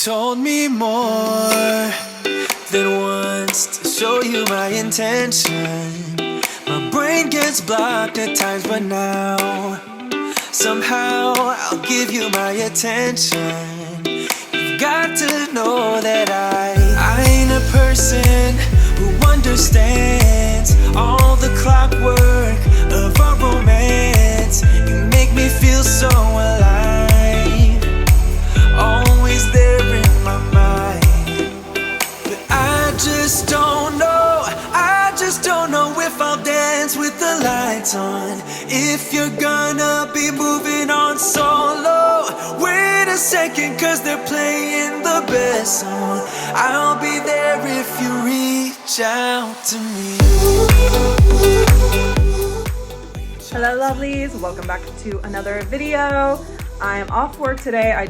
Told me more than once to show you my intention. My brain gets blocked at times, but now somehow I'll give you my attention. You've got to know that I ain't a person who understands all the clockwork of our romance. You make me feel so alive, always there in my mind. But I just don't know if I'll dance with the lights on. If you're gonna be moving on solo, wait a second, cause they're playing the best song. I'll be there if you reach out to me. Hello lovelies, welcome back to another video. I am off work today. I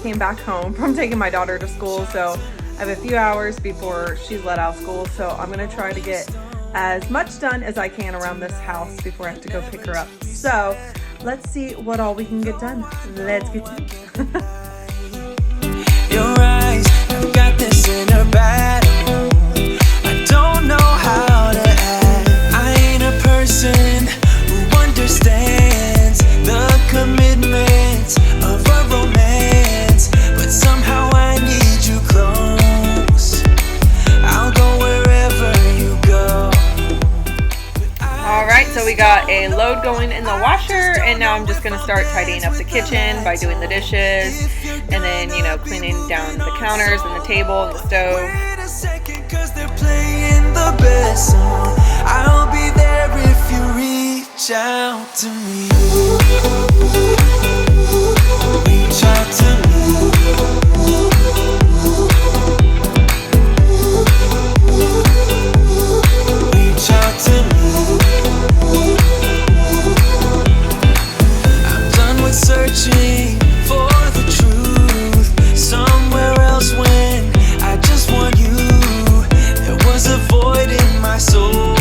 came back home from taking my daughter to school, so I have a few hours before she's let out of school, so I'm gonna try to get as much done as I can around this house before I have to go pick her up. So let's see what all we can get done. Let's get to it. Your eyes have got this inner battle. I don't know how to act. I ain't a person who understands the commitment of a romance, but somehow I need you close. I'll go wherever you go. Alright, so we got a load going in the washer, and now I'm just going to start tidying up the kitchen by doing the dishes, and then, cleaning down the counters and the table and the stove. Wait a second, cause they're playing the best song. I'll be there if you reach out to me. Reach out to me. Reach out to me. I'm done with searching for the truth somewhere else when I just want you. There was a void in my soul.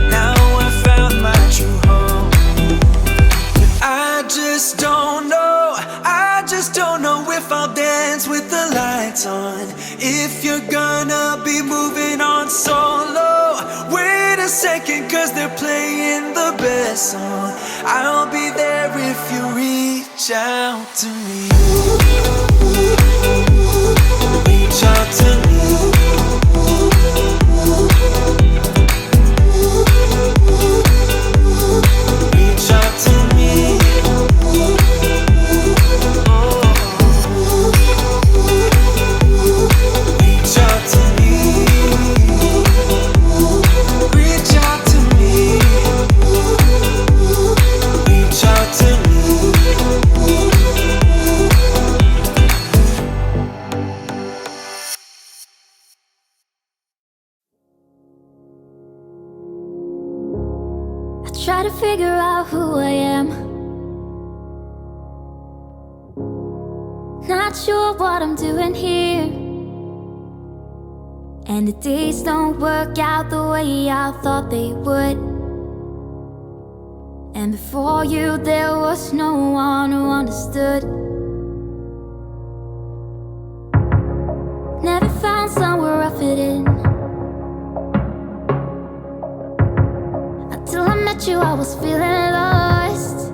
Now I found my true home. But I just don't know if I'll dance with the lights on. If you're gonna be moving on solo, wait a second, cause they're playing the best song. I'll be there if you reach out to me. Reach out to me. Reach out to me. Reach out to me. Reach out to me. Reach out to me. I try to figure out who I am. Not sure what I'm doing here, and the days don't work out the way I thought they would. And before you there was no one who understood. Never found somewhere I fit in. Until I met you I was feeling lost,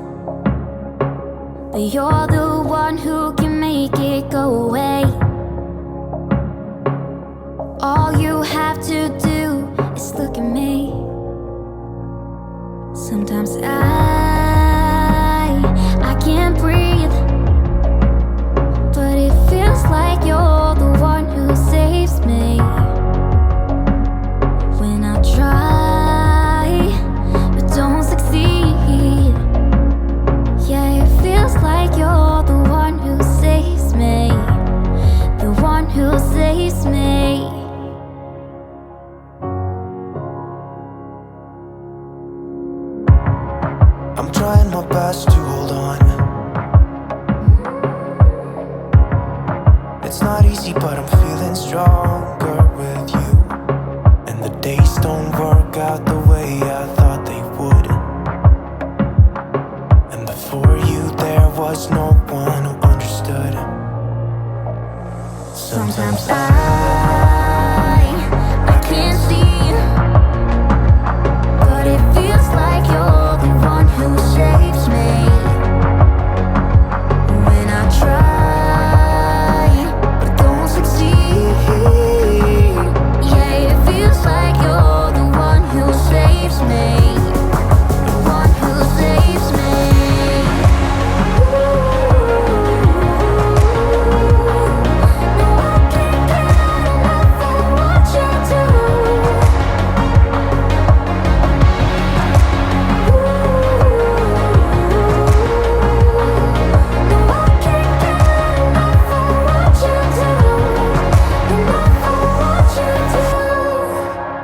but you're the one who can make it go away. All you have to do is look at me. Sometimes I can't breathe, but it feels like you're the one who saves me. When I try but don't succeed, yeah, it feels like you're the one who saves me. The one who saves me. I'm trying my best to hold on. It's not easy, but I'm feeling stronger with you. And the days don't work out the way I thought they would. And before you there was no one who understood. Sometimes I can't see, but it feels like you're the one who saves me. When I try, but don't succeed. Yeah, it feels like you're the one who saves me. The one who saves me.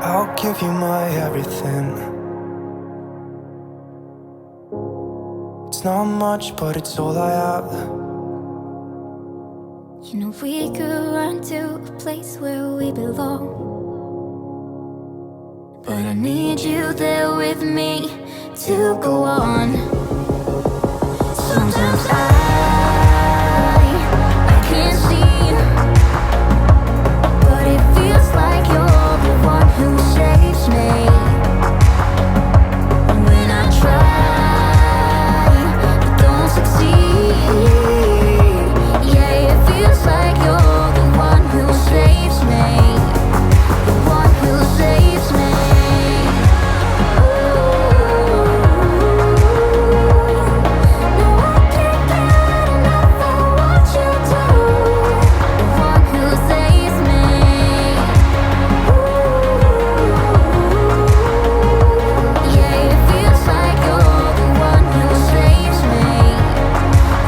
I'll give you my everything. It's not much, but it's all I have. You know we could run to a place where we belong, but I need you there with me to go on. Sometimes I can't see, but it feels like you're the one who saves me. And when I try, but don't succeed. Yeah, it feels like you're the one who saves me. The one who saves me. No, I can't get enough of what you do. The one who saves me. Yeah, it feels like you're the one who saves me.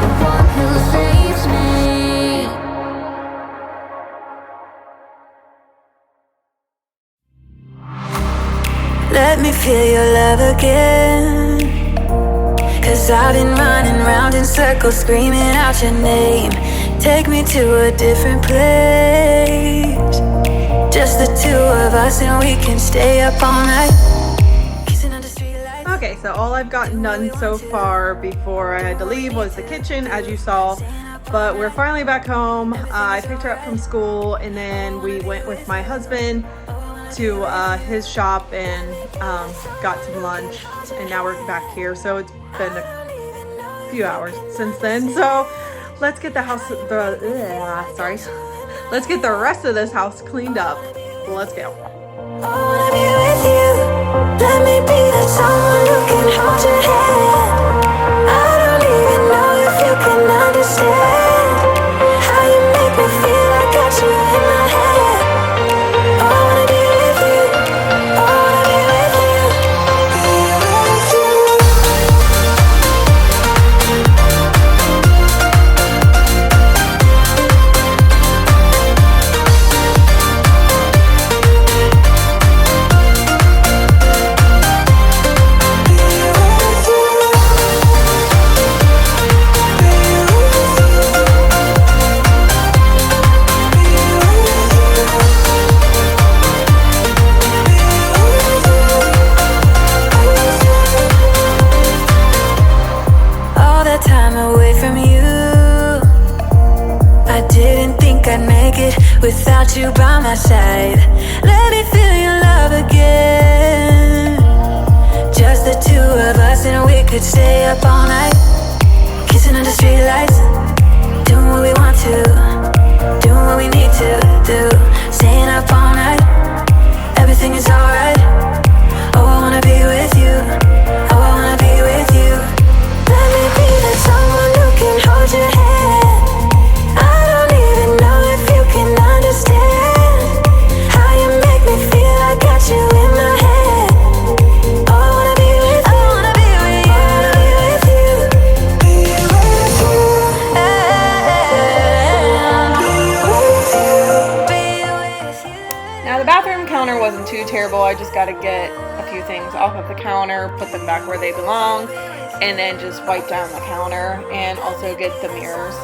The one who saves me. Let me feel your love again, 'cause I've been running round in circles screaming out your name. Take me to a different place, just the two of us, and we can stay up all night, kissing under streetlights. Okay, so all I've gotten done so far before I had to leave was the kitchen, as you saw. But we're finally back home. I picked her up from school, and then we went with my husband to his shop and got some lunch, and now we're back here. So it's been a few hours since then. So let's get the house, let's get the rest of this house cleaned up. Let's go. I wanna be with you. Let me be that someone who can hold your hand. I don't even know if you can understand how you make me feel. I got you in my head. I wanna be with you. I wanna be with you. Be with you. Without you by my side, let me feel your love again. Just the two of us, and we could stay up all night, kissing under streetlights, doing what we want to, doing what we need to do, staying up all night. Everything is alright. Oh, I wanna be with you. Oh, I wanna be with you. Let me be that someone who can hold your hand. I don't even know if you can understand how you make me feel. I got you in my head. Oh, I wanna be with you. I wanna be with you. I wanna be with you. Be with you. Be with you. Now the bathroom counter wasn't too terrible. I just got to get a few things off of the counter, put them back where they belong, and then just wipe down the counter and also get the mirrors.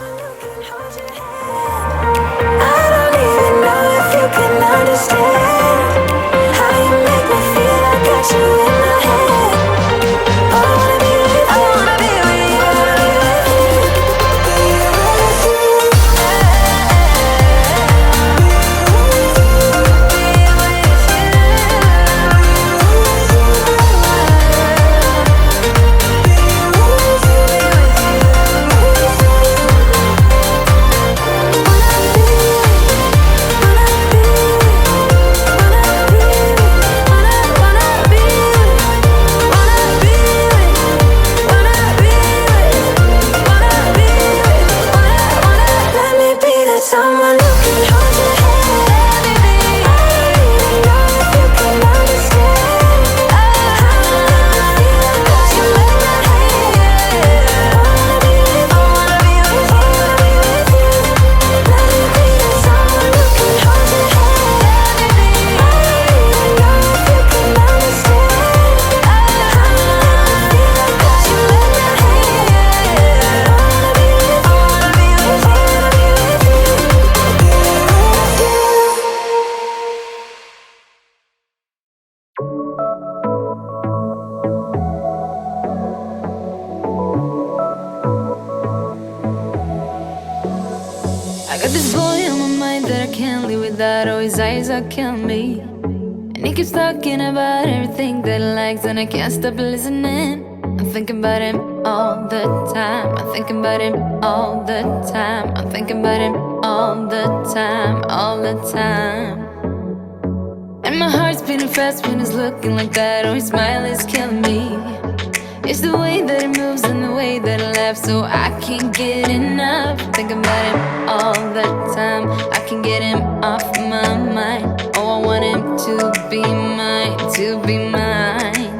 I don't even know if you can understand how you make me feel. I got you in my head. I wanna be with you. I wanna be with you. I wanna be with you. Be with you. can't live without. Oh, his eyes are killing me. And he keeps talking about everything that he likes, and I can't stop listening. I'm thinking about him all the time. I'm thinking about him all the time. I'm thinking about him all the time, all the time. And my heart's beating fast when he's looking like that. Oh, his smile is killing me. It's the way that he moves and the way that he laughs, so I can't get enough. Thinking about him all the time. I can't get him off my mind. Oh, I want him to be mine, to be mine.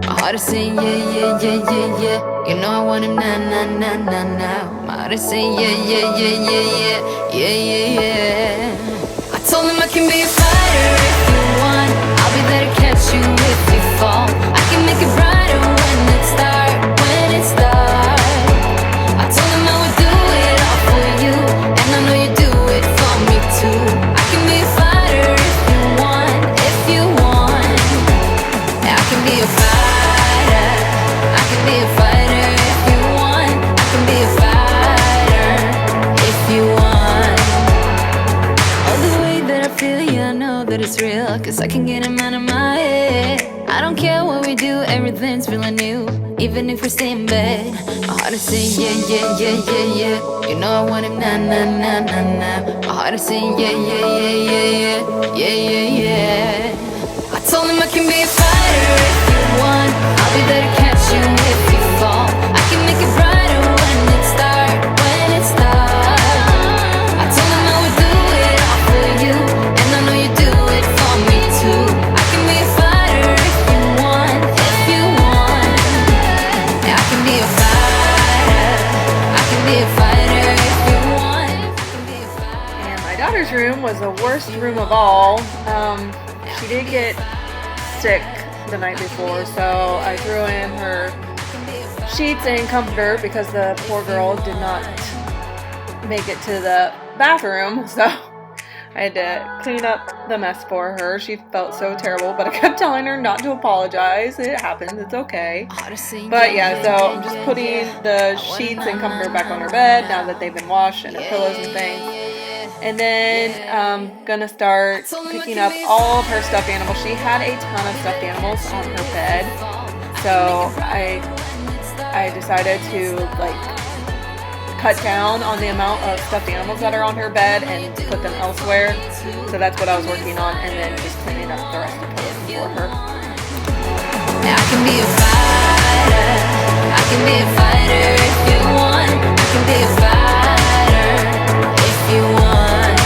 My heart is saying yeah, yeah, yeah, yeah, yeah. You know I want him now, now, now, now, now. My heart is saying yeah, yeah, yeah, yeah, yeah, yeah, yeah, yeah. I told him I can be a fighter if you want. I'll be there to catch you if you fall. I can make it brighter when it starts, when it starts. I told him I would do it all for you, and I know you do it for me too. I can be a fighter if you want, if you want. I can be a fighter. I can be a fighter if you want. I can be a fighter if you want. Oh, the way that I feel, yeah, I know that it's real, 'cause I can get him out of my head. I don't care what we do, everything's feeling new. Even if we stay in bed, my heart is saying yeah, yeah, yeah, yeah, yeah. You know I want him now, now, now, now, now. My heart is saying yeah, yeah, yeah, yeah, yeah, yeah, yeah, yeah. I told him I can be a fighter if you want. I'll be there to catch you if you fall. I can make it brighter when it starts, when it starts. I told him I would do it all for you, and I know you do it for me too. I can be a fighter if you want, if you want. Yeah, I can be a fighter. I can be a fighter if you want. I can be a fighter. And my daughter's room was the worst room of all. She did get sick the night before, so I threw in her sheets and comforter because the poor girl did not make it to the bathroom, so I had to clean up the mess for her. She felt so terrible, but I kept telling her not to apologize. It happens, it's okay. But yeah, so I'm just putting the sheets and comforter back on her bed now that they've been washed, and her pillows and things. And then I'm gonna start picking up all of her stuffed animals. She had a ton of stuffed animals on her bed, so I decided to like cut down on the amount of stuffed animals that are on her bed and put them elsewhere. So that's what I was working on, and then just cleaning up the rest of the pillows for her. I can be a fighter. I can be a fighter if you want. I can be a fighter if you want.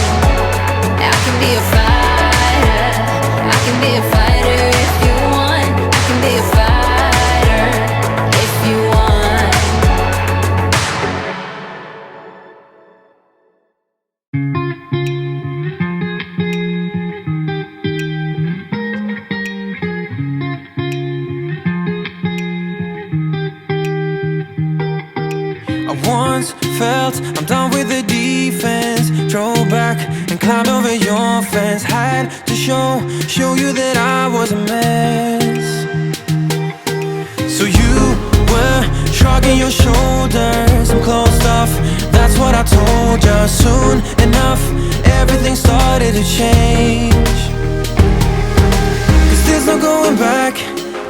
I can be a fighter. I can be a fighter if you want. I can be a fighter if you want. I once felt I'm done with the defense. Drove back and climbed over your fence. Had to show you that I was a mess. So you were shrugging your shoulders. I'm closed off, that's what I told you. Soon enough, everything started to change. 'Cause there's no going back,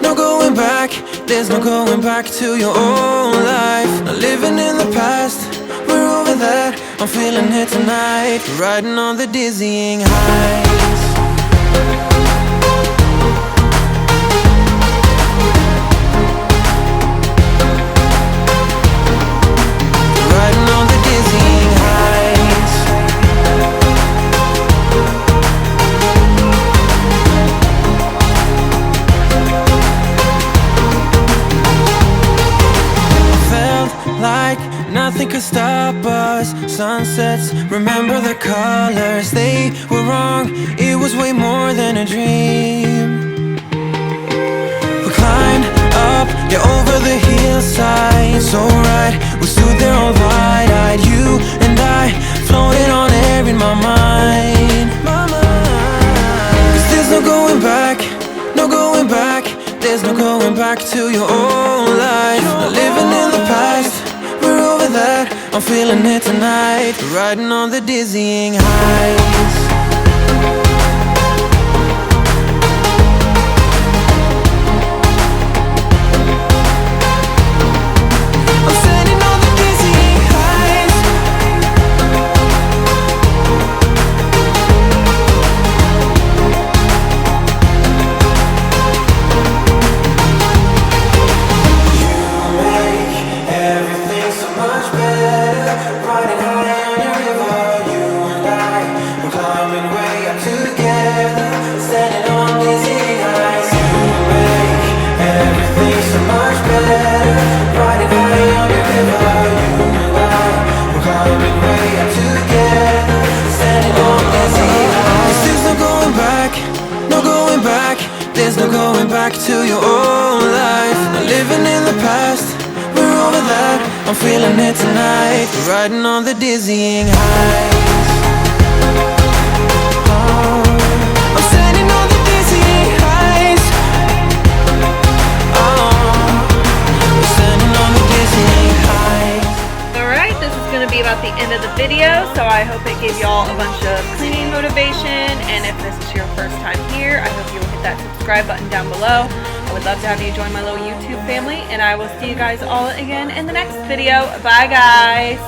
no going back. There's no going back to your old life. Not living in the past, we're over that. I'm feeling it tonight, riding on the dizzying heights. Riding on the dizzying heights. Felt like nothing could stop us. Sunsets, remember the colors. They were wrong, it was way more than a dream. We climbed up, yeah, over the hillside. So right, we stood there all wide-eyed. You and I floated on air in my mind. 'Cause there's no going back, no going back. There's no going back to your old life. Not living in the past, we're over that. I'm feeling it tonight, riding on the dizzying heights. There's no going back to your old life. Not living in the past, we're over that. I'm feeling it tonight, riding on the dizzying heights. Oh, I'm standing on the dizzying heights. Oh, I'm standing on the dizzying heights. Alright, this is going to be about the end of the video, so I hope it gave y'all a bunch of cleaning motivation, and if this is your first time here, I hope you will hit that subscribe button down below. I would love to have you join my little YouTube family, and I will see you guys all again in the next video. Bye guys!